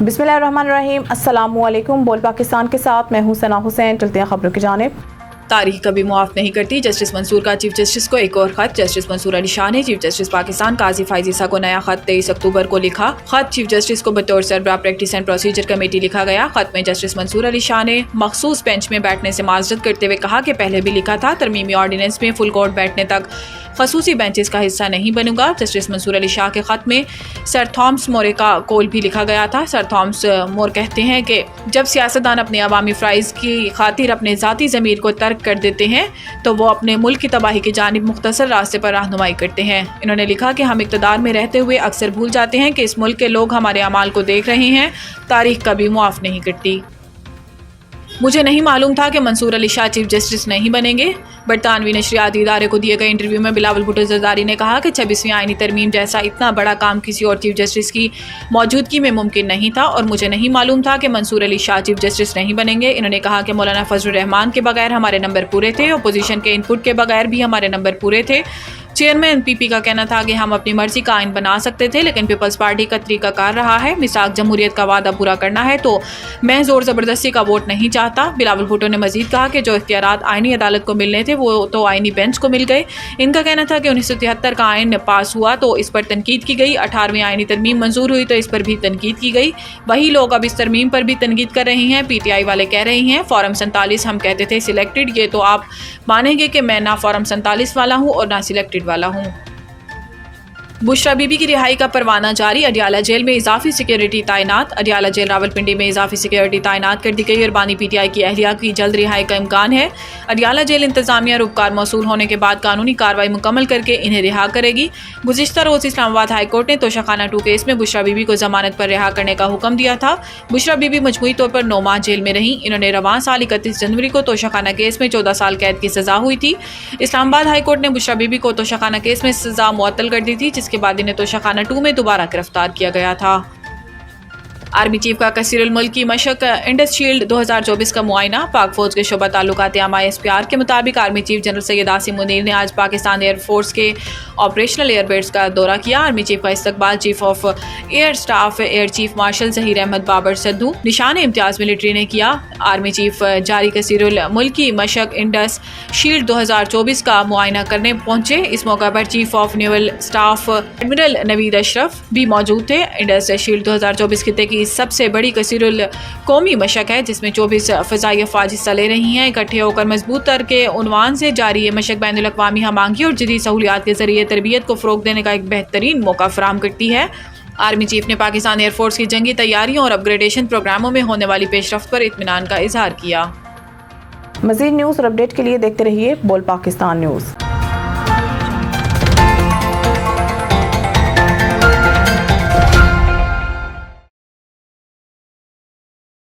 बिस्मिल्लाहिर्रहमानिर्रहीम। अस्सलामुअलैकुम। बोल पाकिस्तान के साथ मैं हूं सना हुसैन। चलते हैं खबरों की जानिब। तारीख कभी मुआफ नहीं करती। जस्टिस मंसूर का चीफ जस्टिस को एक और खत। जस्टिस मंसूर अली शाह ने चीफ जस्टिस पाकिस्तान काजी फाइजीसा को नया खत 23 अक्टूबर को लिखा। खत चीफ जस्टिस को बतौर सरबराह प्रैक्टिस एंड प्रोसीजर कमेटी लिखा गया। खत में जस्टिस मंसूर अली शाह ने मखसूस बेंच में बैठने से माजरत करते हुए कहा कि पहले भी लिखा था, तरमीमी ऑर्डिनेंस में फुल कोर्ट बैठने तक खसूसी बेंचेस का हिस्सा नहीं बनूंगा। जस्टिस मंसूर अली शाह के खत में सर थॉमस मोरे का कौल भी लिखा गया था। सर थॉमस मोर कहते हैं कि जब सियासतदान अपने अवामी फ़राइज़ की खातिर अपने ज़ाती ज़मीर को तर्क कर देते हैं तो वो अपने मुल्क की तबाही की जानिब मुख्तसर रास्ते पर रहनुमाई करते हैं। इन्होंने लिखा कि हम इक़्तिदार में रहते हुए अक्सर भूल जाते हैं कि इस मुल्क के लोग हमारे अमाल को देख रहे हैं। तारीख कभी मुआफ़ नहीं करती। मुझे नहीं मालूम था कि मंसूर अली शाह चीफ जस्टिस नहीं बनेंगे। बरतानवी नशरियाती इदारे को दिए गए इंटरव्यू में बिलावल भुट्टो जरदारी ने कहा कि 26वीं आईनी तरमीम जैसा इतना बड़ा काम किसी और चीफ जस्टिस की मौजूदगी में मुमकिन नहीं था और मुझे नहीं मालूम था कि मंसूर अली शाह चीफ जस्टिस नहीं बनेंगे। इन्होंने कहा कि मौलाना फजलुर रहमान के बगैर हमारे नंबर पूरे थे, अपोजिशन के इनपुट के बगैर भी हमारे नंबर पूरे थे। चेयरमैन पीपी का कहना था कि हम अपनी मर्जी का आइन बना सकते थे, लेकिन पीपल्स पार्टी का तरीकाकार रहा है। मिसाक जमहूरियत का वादा पूरा करना है तो मैं जोर ज़बरदस्ती का वोट नहीं चाहता। बिलावल भुट्टो ने मजीद कहा कि जो इख्तियारात आइनी अदालत को मिलने थे वो तो आइनी बेंच को मिल गए। इनका कहना था कि 1973 का आइन पास हुआ तो इस पर तनकीद की गई, 18वीं आइनी तरमीम मंजूर हुई तो इस पर भी तनकीद की गई। वही लोग अब इस तरमीम पर भी तनकीद कर रहे हैं। PTI वाले कह रहे हैं फॉर्म 47 हम कहते थे सिलेक्टेड, ये तो आप मानेंगे कि मैं ना फॉर्म 47 वाला हूँ और ना सिलेक्टेड वाला हूँ। बुशरा बीबी की रिहाई का परवाना जारी। अडियाला जेल में इजाफी सिक्योरिटी तैनात। अडियाला जेल रावलपिंडी में इजाफी सिक्योरिटी तैनात कर दी गई और बानी PTI की अहलिया की जल्द रिहाई का इम्कान है। अडियाला जेल इंतजामिया उपकार मौसूल होने के बाद कानूनी कार्रवाई मुकम्मल करके इन्हें रिहा करेगी। गुज़िश्ता रोज़ इस्लामाबाद हाई कोर्ट ने तोशाखाना 2 केस में बुशरा बीबी को जमानत पर रिहा करने का हुक्म दिया था। बुशरा बीबी मजमूई तौर पर 9 माह जेल में रहीं। इन्होंने रवां साल 31 जनवरी को तोशाखाना केस में 14 साल कैद की सजा हुई थी। इस्लामाबाद हाई कोर्ट ने बुशरा बीबी को तोशाखाना केस में सजा मुअत्तल कर दी थी, जिसके बाद इन्हें तोशाखाना 2 में दोबारा गिरफ्तार किया गया था। आर्मी चीफ का कसीरुल मुल्क की मशक इंडस शील्ड 2024 का मुआयना। पाक फौज के शोबा ताल्लुकात आमा SPR के मुताबिक army chief general Syed Asim Munir ने आज पाकिस्तान एयरफोर्स के ऑपरेशनल एयरबेस का दौरा किया। आर्मी चीफ का इस्तकबाल chief of air staff air chief marshal Zaheer Ahmed Babar Sidhu Nishan Imtiaz military ने किया। आर्मी चीफ जारी कसीरुल मुल्क की मशक इंडस शील्ड 2024 का मुआयना करने पहुंचे। इस मौका पर chief of naval staff admiral Naveed Ashraf भी मौजूद थे। इंडस शील्ड 2024 खिते की सबसे बड़ी कसीरुल कौमी मशक है, जिसमें 24 फ़ज़ाई अफ़वाज हिस्सा ले रही हैं। इकट्ठे होकर मजबूत तर के उन्वान से जारी ये मशक बैनुल अक़वामी हमांगी और जदीद सहूलियात के जरिए तरबियत को फ़रोग़ देने का एक बेहतरीन मौका फराहम करती है। आर्मी चीफ ने पाकिस्तान एयरफोर्स की जंगी तैयारियों और अपग्रेडेशन प्रोग्रामों में होने वाली पेशरफ्त पर इत्मीनान का इजहार किया। मज़ीद न्यूज़ और अपडेट के लिए देखते रहिए बोल पाकिस्तान न्यूज़।